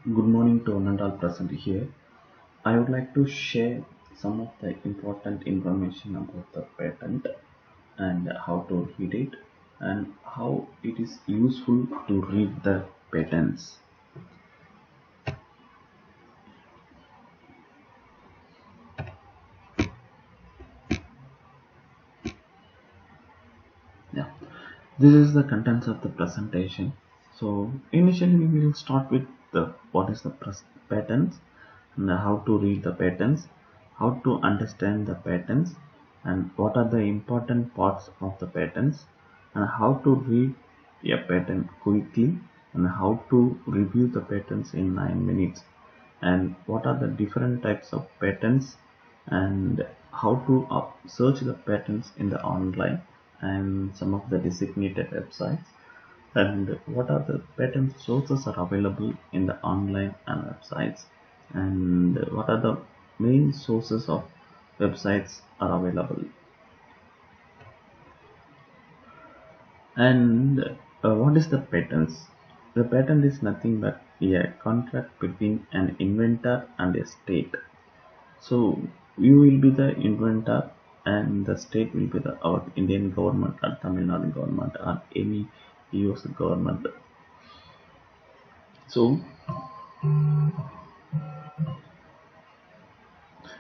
Good morning to one and all present here. I would like to share some of the important information about the patent and how to read it and how it is useful to read the patents. Yeah, this is the contents of the presentation. So initially we will start with the what is the patents and how to read the patents, how to understand the patents, and what are the important parts of the patents, and how to read a patent quickly, and how to review the patents in 9 minutes, and what are the different types of patents, and how to search the patents in the online and some of the designated websites, and what are the patent sources are available in the online and websites, and what are the main sources of websites are available, and what is the patents. The patent is nothing but a contract between an inventor and a state. So you will be the inventor and the state will be the our Indian government or Tamil Nadu government or any US government. So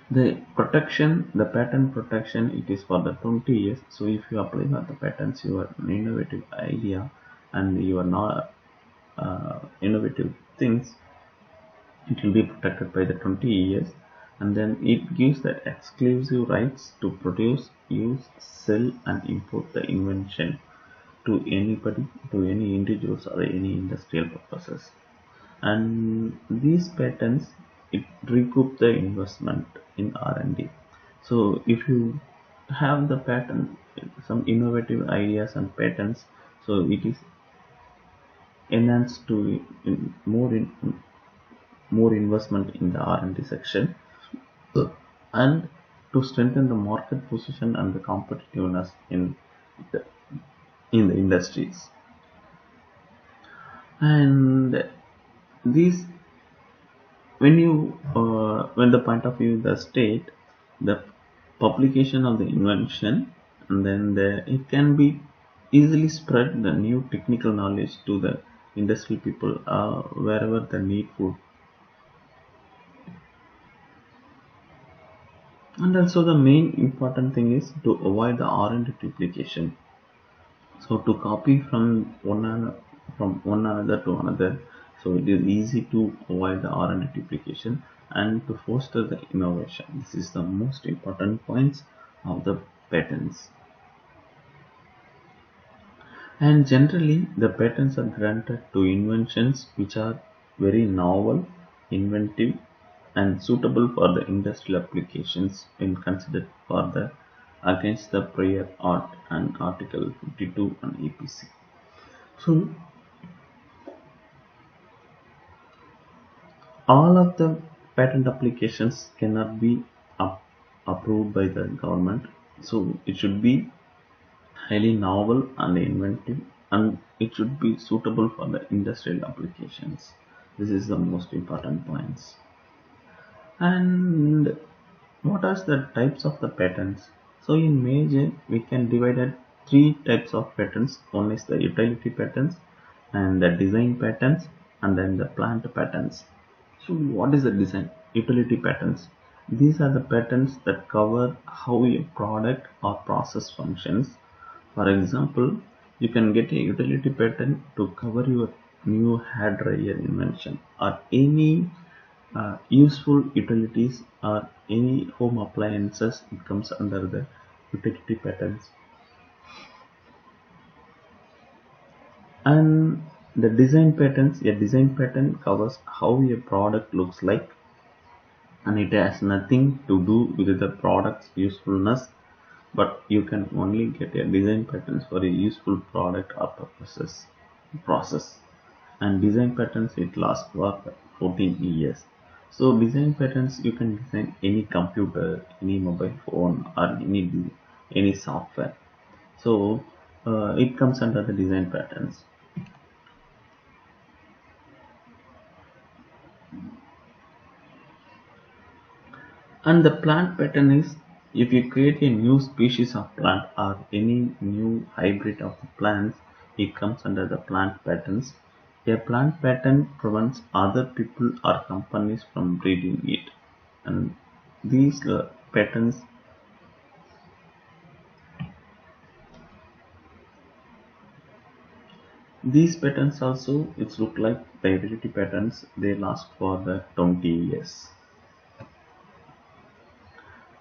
the patent protection, it is for the 20 years. So if you apply for the patents, you are an innovative idea and you are not innovative things, it will be protected by the 20 years, and then it gives the exclusive rights to produce, use, sell, and import the invention to anybody, to any individuals or any industrial purposes. And these patents, it recoup the investment in R&D. So if you have the patent, some innovative ideas and patents, so it is enhanced to more investment in the R&D section, and to strengthen the market position and the competitiveness the in the industries. And these, when the point of view the state, the publication of the invention, and then it can be easily spread the new technical knowledge to the industrial people wherever the need for. And also the main important thing is to avoid the R&D duplication. So to copy from one another to another, so it is easy to avoid the R&D duplication and to foster the innovation. This is the most important points of the patents. And generally, the patents are granted to inventions which are very novel, inventive, and suitable for the industrial applications when considered further against the prior art and Article 52 and APC. So, all of the patent applications cannot be approved by the government. So, it should be highly novel and inventive, and it should be suitable for the industrial applications. This is the most important points. And what are the types of the patents? So in major we can divide it three types of patents. One is the utility patents, and the design patents, and then the plant patents. So what is the design utility patents? These are the patents that cover how a product or process functions. For example, you can get a utility patent to cover your new hair dryer invention or any useful utilities or any home appliances. It comes under the utility patents. And the design patents, a design patent covers how a product looks like, and it has nothing to do with the product's usefulness, but you can only get a design patents for a useful product or purposes process. And design patents, it lasts for 14 years. So design patents, you can design any computer, any mobile phone, or any software. So it comes under the design patents. And the plant pattern is, if you create a new species of plant or any new hybrid of the plants, it comes under the plant patterns. A plant pattern prevents other people or companies from breeding it. And these patterns, also, it's look like the utility patterns. They last for the 20 years.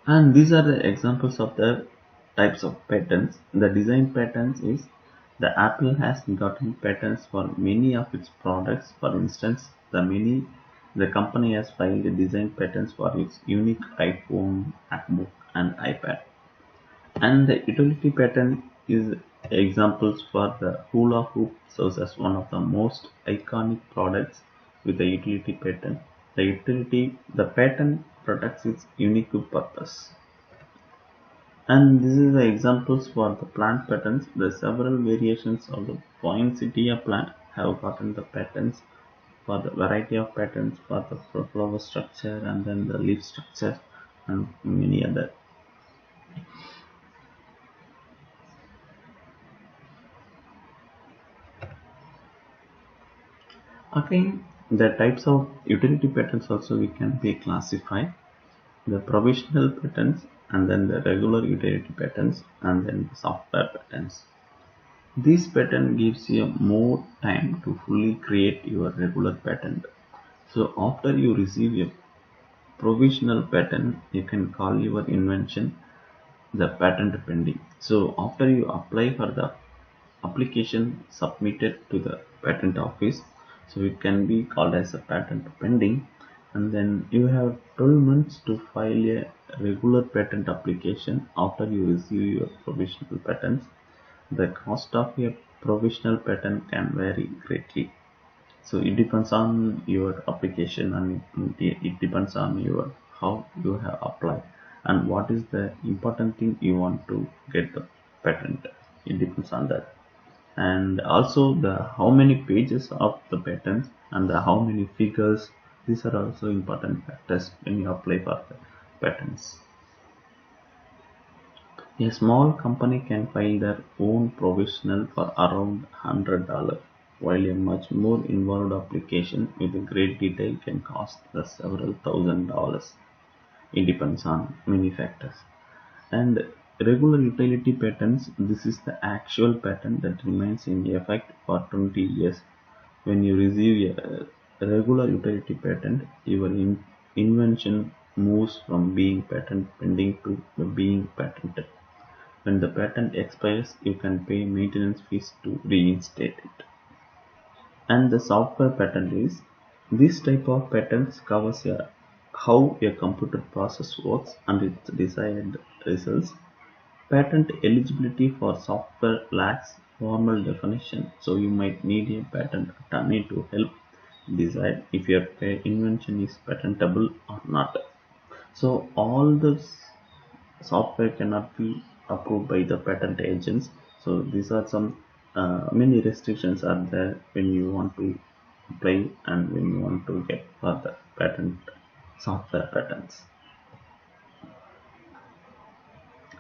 And these are the examples of the types of patents. The design patents is, the Apple has gotten patents for many of its products. For instance, the company has filed design patents for its unique iPhone, MacBook, and iPad. And the utility patent is examples for the hula hoop serves as one of the most iconic products with a utility patent. The patent protects its unique purpose. And this is the examples for the plant patterns. The several variations of the poinsettia plant have gotten the patents for the variety of patterns for the flower structure and then the leaf structure and many other. Again, the types of utility patterns also we can be classified. The provisional patterns and then the regular utility patterns and then the software patterns. This pattern gives you more time to fully create your regular pattern. So after you receive a provisional pattern, you can call your invention the patent pending. So after you apply for the application submitted to the patent office, so it can be called as a patent pending, and then you have 12 months to file a regular patent application after you receive your provisional patents. The cost of a provisional patent can vary greatly. So it depends on your application and it depends on your how you have applied and what is the important thing you want to get the patent. It depends on that. And also the how many pages of the patents and the how many figures, these are also important factors when you apply for the patents. A small company can file their own provisional for around $100, while a much more involved application with great detail can cost the several $1,000s. It depends on many factors. And regular utility patents, this is the actual patent that remains in effect for 20 years. When you receive a regular utility patent, your invention moves from being patent pending to being patented. When the patent expires, you can pay maintenance fees to reinstate it. And the software patent is, this type of patents covers how a computer process works and its desired results. Patent eligibility for software lacks formal definition, so you might need a patent attorney to help decide if your invention is patentable or not. So all the software cannot be approved by the patent agents. So these are some many restrictions are there when you want to apply and when you want to get further patent software patents.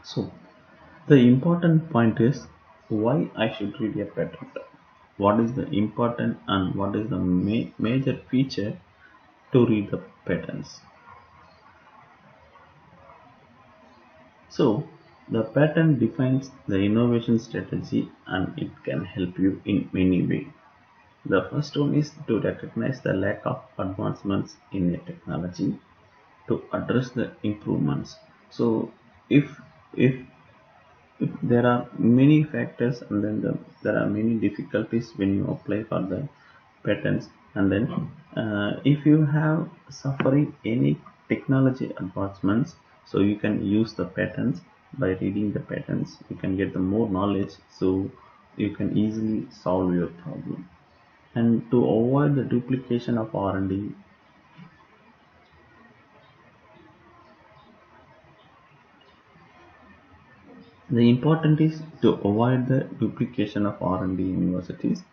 So the important point is why I should read a patent. What is the important and what is the major feature to read the patents? So the patent defines the innovation strategy and it can help you in many ways. The first one is to recognize the lack of advancements in a technology to address the improvements. So if if if there are many factors and then there are many difficulties when you apply for the patents and then if you have suffering any technology advancements, so you can use the patents. By reading the patents you can get the more knowledge, so you can easily solve your problem. And to avoid the duplication of R&D, the important is to avoid the duplication of R&D universities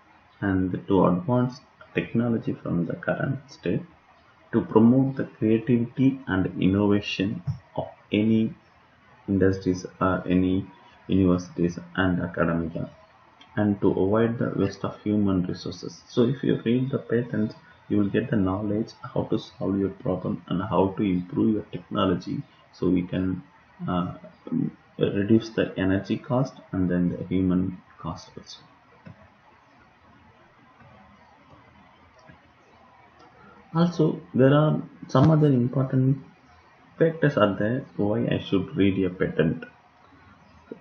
and to advance technology from the current state, to promote the creativity and innovation of any industries or any universities and academia, and to avoid the waste of human resources. So if you read the patents, you will get the knowledge how to solve your problem and how to improve your technology, so we can uh, reduce the energy cost and then the human cost also. Also, there are some other important factors are there why I should read a patent.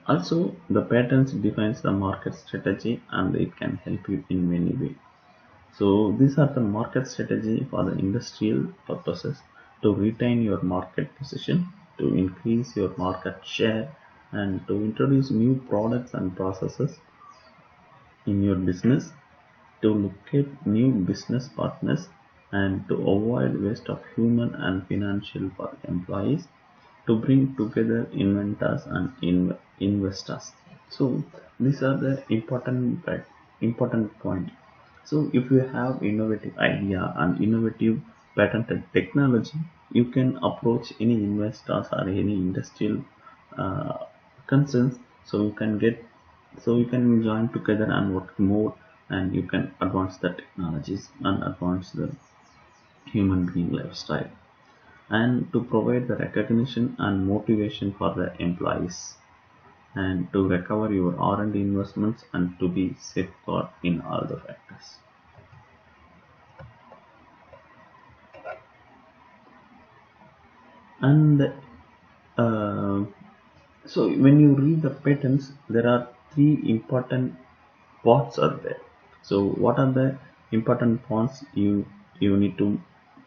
Also, the patents defines the market strategy and it can help you in many ways. So these are the market strategy for the industrial purposes, to retain your market position, to increase your market share, and to introduce new products and processes in your business, to locate new business partners, and to avoid waste of human and financial for employees, to bring together inventors and investors. So these are the important point. So if you have innovative idea and innovative patented technology, you can approach any investors or any industrial uh, concerns. So you can join together and work more, and you can advance the technologies and advance the human being lifestyle, and to provide the recognition and motivation for the employees, and to recover your R&D investments, and to be safeguard in all the factors. And uh, so when you read the patents, there are three important parts are there. So what are the important points you need to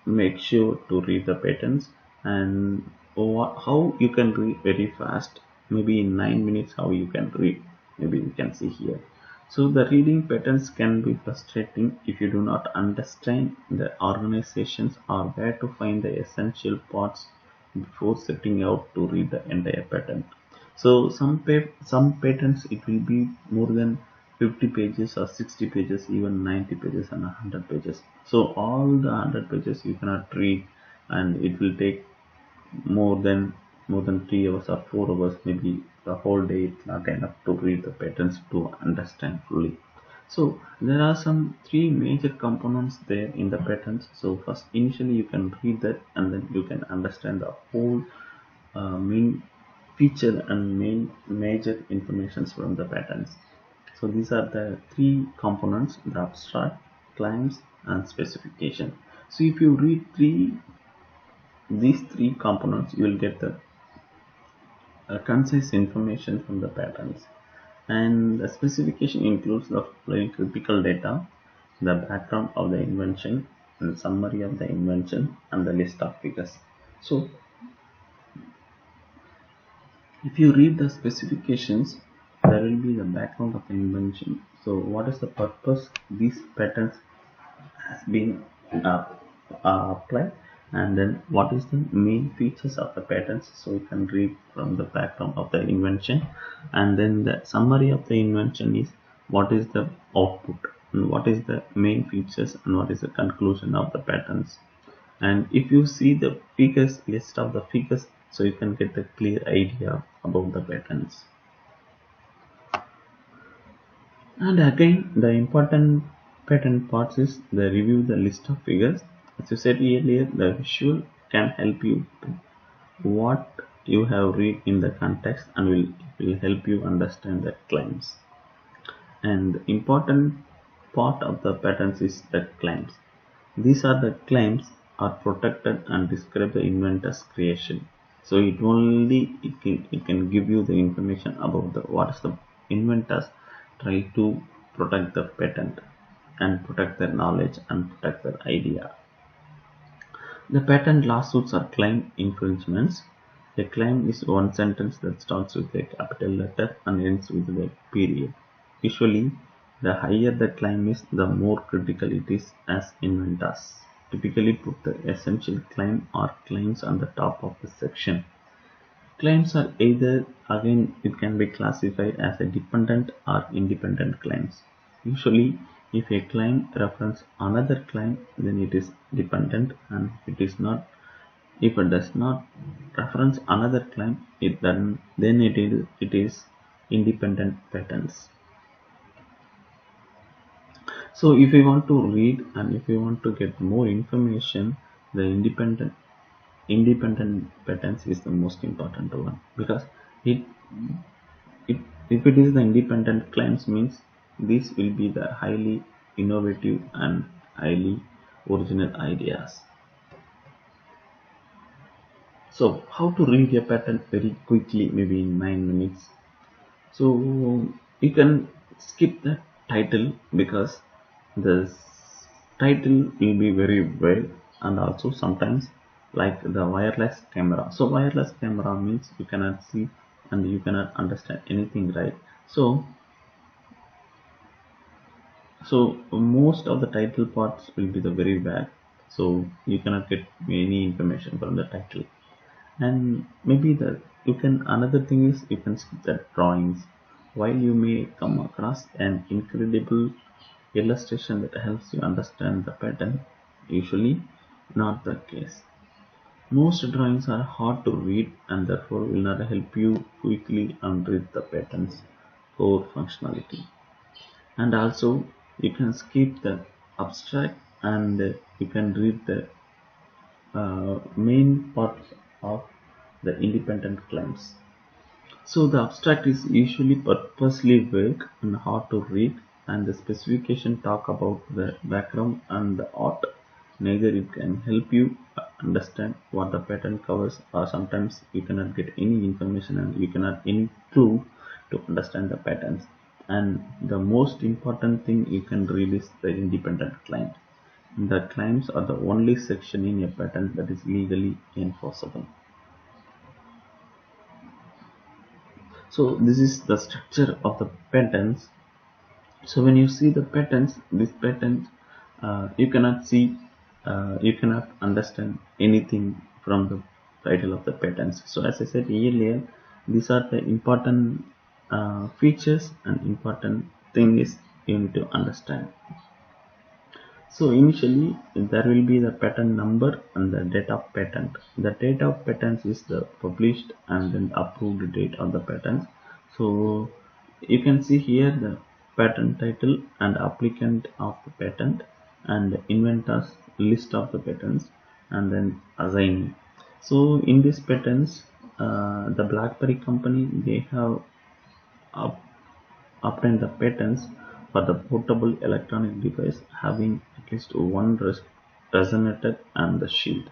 make sure to read the patents, and how you can read very fast, maybe in 9 minutes how you can read, maybe you can see here. So the reading patterns can be frustrating if you do not understand the organizations or where to find the essential parts before setting out to read the entire patent. So some patents it will be more than 50 pages or 60 pages, even 90 pages and 100 pages. So all the 100 pages you cannot read, and it will take more than 3 hours or 4 hours, maybe the whole day. It's not enough to read the patterns to understand fully. So there are some three major components there in the patterns. So first, initially you can read that, and then you can understand the whole main feature and main major informations from the patterns. So these are the three components: the abstract, claims, and specification. So if you read these three components, you will get the concise information from the patterns. And the specification includes the following critical data: the background of the invention, and summary of the invention, and the list of figures. So if you read the specifications, there will be the background of the invention. So what is the purpose these patterns has been uh, applied, and then what is the main features of the patents, so you can read from the background of the invention. And then the summary of the invention is what is the output, and what is the main features, and what is the conclusion of the patents. And if you see the figures, list of the figures, so you can get a clear idea about the patents. And again, the important patent parts is the review the list of figures. As you said earlier, the visual can help you what you have read in the context, and will help you understand the claims. And the important part of the patents is the claims. These are the claims are protected and describe the inventor's creation. So it can give you the information about the what is the inventors try to protect the patent, and protect their knowledge, and protect their idea. The patent lawsuits are claim infringements. A claim is one sentence that starts with a capital letter and ends with a period. Usually, the higher the claim is, the more critical it is as inventors typically put the essential claim or claims on the top of the section. Claims are either, again, it can be classified as a dependent or independent claims. Usually, If a claim reference another claim, then it is dependent, and if it does not reference another claim, then it is independent patents. So if you want to read and if you want to get more information, the independent patents is the most important one, because it, it if it is the independent claims means this will be the highly innovative and highly original ideas. So how to read a patent very quickly, maybe in 9 minutes. So you can skip the title, because the title will be very vague, and also sometimes like the wireless camera. So wireless camera means you cannot see and you cannot understand anything, right? So most of the title parts will be the very vague, so you cannot get any information from the title. And maybe the you can another thing is you can skip the drawings. While you may come across an incredible illustration that helps you understand the pattern, usually not the case. Most drawings are hard to read and therefore will not help you quickly unread the pattern's core functionality. And also you can skip the abstract, and you can read the main part of the independent claims. So the abstract is usually purposely vague and hard to read, and the specification talk about the background and the art. Neither it can help you understand what the pattern covers, or sometimes you cannot get any information and you cannot any clue to understand the patterns. And the most important thing you can read is the independent claim. The claims are the only section in a patent that is legally enforceable. So this is the structure of the patents. So when you see the patents, this patent, you cannot see, you cannot understand anything from the title of the patents. So as I said earlier, these are the important features and important thing is you need to understand. So initially there will be the patent number and the date of patent. The date of patents is the published and then approved date of the patent. So you can see here the patent title and applicant of the patent and inventors list of the patents and then assignee. So in these patents, the BlackBerry company, they have obtained the patents for the portable electronic device having at least one resonator and the shield.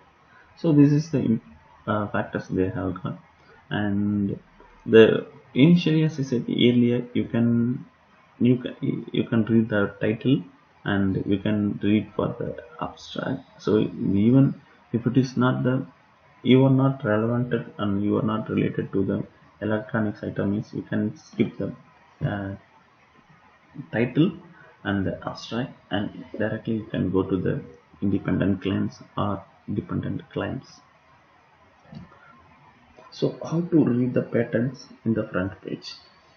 So this is the factors they have got. And the initially, as I said earlier, you can read the title and you can read for the abstract. So even if it is not the you are not relevant and you are not related to the electronics item, means you can skip the uh, title and the abstract and directly you can go to the independent claims or dependent claims. So how to read the patterns in the front page?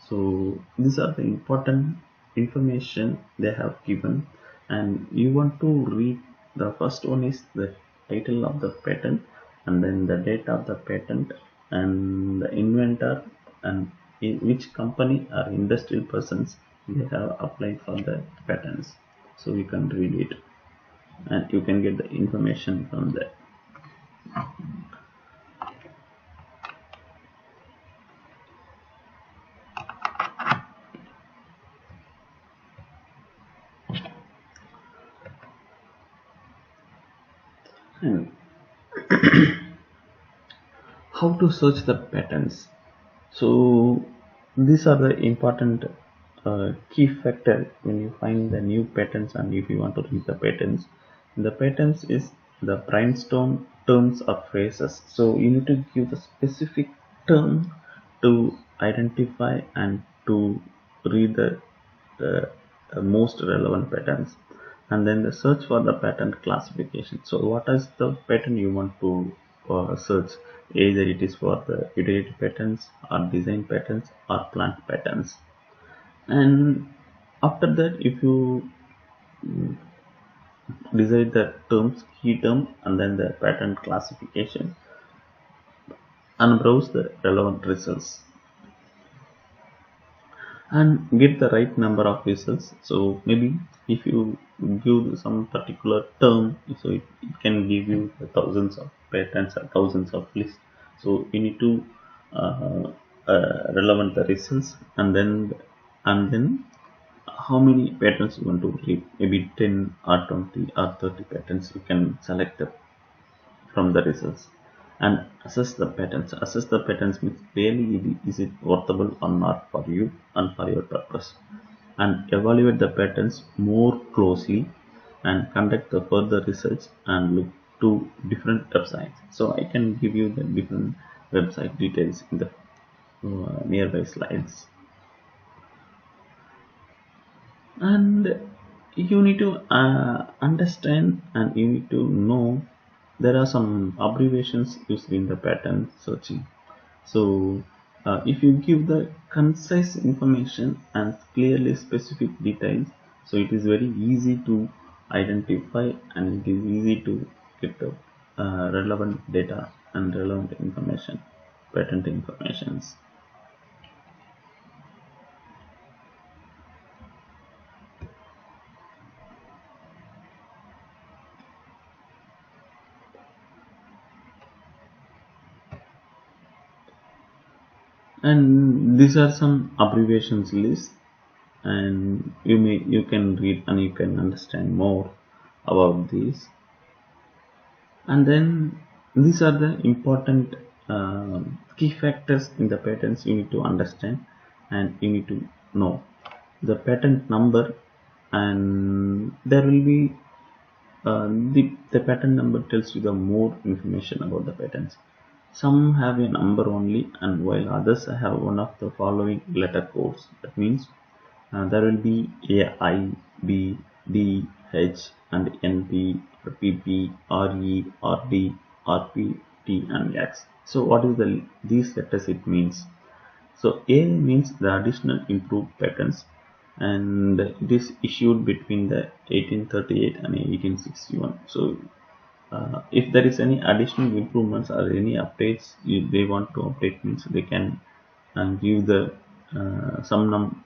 So these are the important information they have given, and you want to read the first one is the title of the patent and then the date of the patent and the inventor and in which company or industrial persons they have applied for the patents. So you can read it and you can get the information from there. And how to search the patterns? So these are the important key factor when you find the new patterns and if you want to read the patterns. The patterns is the brainstorm terms or phrases. So you need to give the specific term to identify and to read the most relevant patterns. And then the search for the pattern classification. So what is the pattern you want to search? Either it is for the utility patterns or design patterns or plant patterns. And after that, if you decide the terms, key term, and then the pattern classification, and browse the relevant results and get the right number of results. So maybe if you give some particular term, so it can give you thousands of patterns or thousands of lists. So you need to uh, relevant the results, and then how many patterns you want to read, maybe 10 or 20 or 30 patterns you can select from the results, and assess the patterns. Assess the patterns means really is it worthable or not for you and for your purpose, and evaluate the patterns more closely and conduct the further research and look to different websites. So I can give you the different website details in the nearby slides. And you need to understand, and you need to know there are some abbreviations used in the pattern searching. So if you give the concise information and clearly specific details, so it is very easy to identify, and it is easy to get the relevant data and relevant information, patent informations. And these are some abbreviations list, and you can read and you can understand more about these. And then these are the important key factors in the patents you need to understand, and you need to know the patent number, and there will be the patent number tells you the more information about the patents. Some have a number only, and while others have one of the following letter codes. That means there will be A, I, B, D, H, and NP, or PP, RE, RD, RP, T, and X. So what is these letters it means? So A means the additional improved patents, and it is issued between the 1838 and 1861. So if there is any additional improvements or any updates they want to update, means they can give the some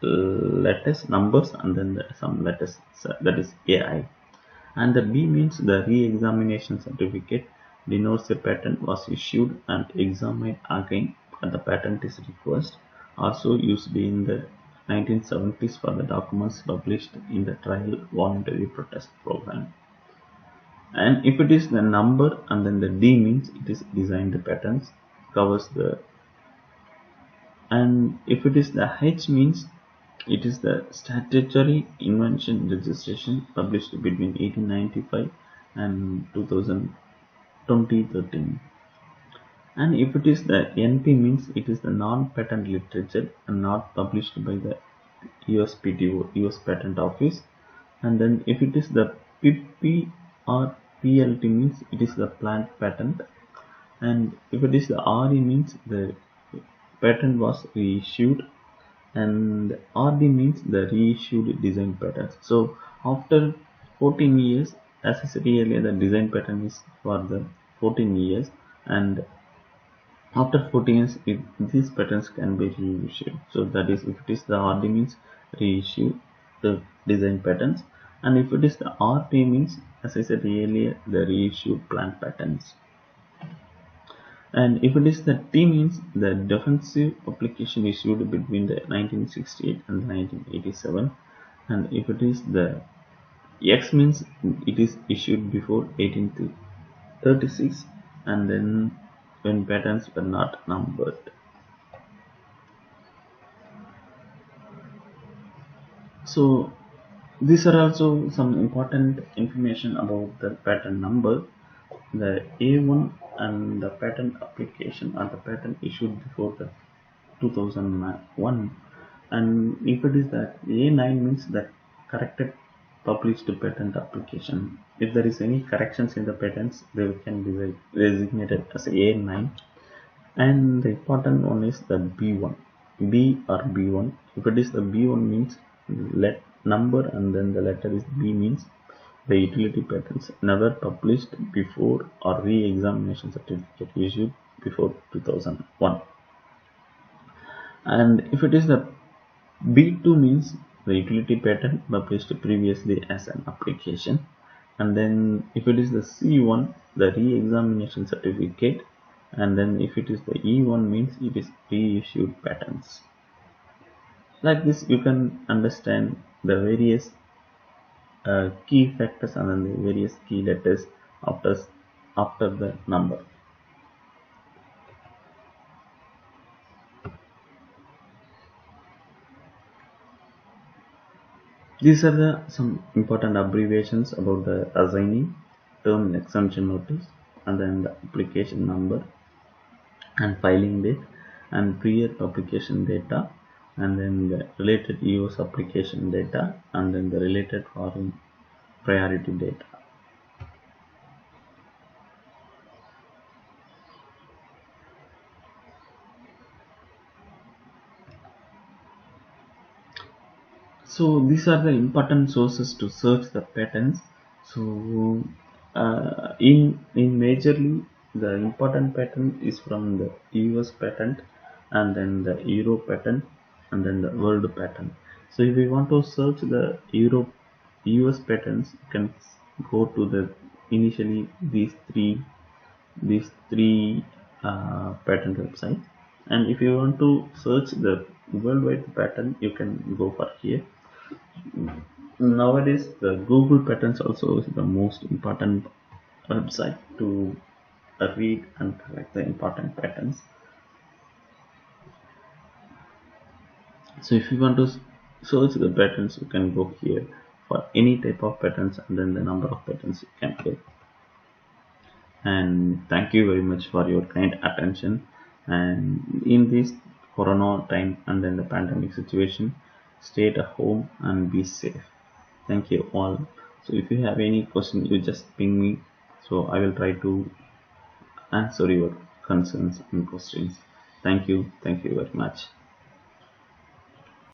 letters numbers, and then some letters, so that is AI. And the B means the re-examination certificate, denotes a patent was issued and examined again at the patent is request, also used in the 1970s for the documents published in the trial voluntary protest program. And if it is the number, and then the D means it is designed patents, covers the, and if it is the H means it is the statutory invention registration published between 1895 and 2013. And if it is the NP means it is the non-patent literature and not published by the USPTO, US Patent Office. And then if it is the PP or PLT means it is the plant patent. And if it is the RE means the patent was reissued, and RD means the reissued design patents. So after 14 years, as I said earlier, the design patent is for the 14 years, and after 14 years these patents can be reissued. So that is, if it is the RD means reissue the design patents, and if it is the RP means, as I said earlier, the reissued plant patents. And if it is the T means the defensive application issued between the 1968 and 1987, and if it is the X means it is issued before 1836, and then when patents were not numbered. So these are also some important information about the patent number. The A1 and the patent application are the patent issued before the 2001, and if it is that A9 means that corrected published patent application. If there is any corrections in the patents, they can be designated as A9. And the important one is the B1, B or B1. If it is the B1 means let number and then the letter is B means the utility patents never published before or re-examination certificate issued before 2001. And if it is the B2 means the utility patent published previously as an application. And then if it is the C1, the re-examination certificate. And then if it is the E1 means it is reissued patents. Like this you can understand the various key factors and then the various key letters after the number. These are some important abbreviations about the assignee, term exemption notice, and then the application number and filing date and prior publication data, and then the related EOS application data, and then the related foreign priority data. So these are the important sources to search the patents. So in majorly the important patent is from the US patent, and then the Euro patent, and then the world patent. So if we want to search the US patents, you can go to the initially these three patent websites, and if you want to search the worldwide patent, you can go for here. Nowadays, the Google Patents also is the most important website to read and collect the important patents. So if you want to search the patents, you can go here for any type of patents, and then the number of patents you can get. And thank you very much for your kind attention. And in this corona time and then the pandemic situation, stay at home and be safe. Thank you all. So if you have any question, you just ping me, so I will try to answer your concerns and questions. Thank you very much.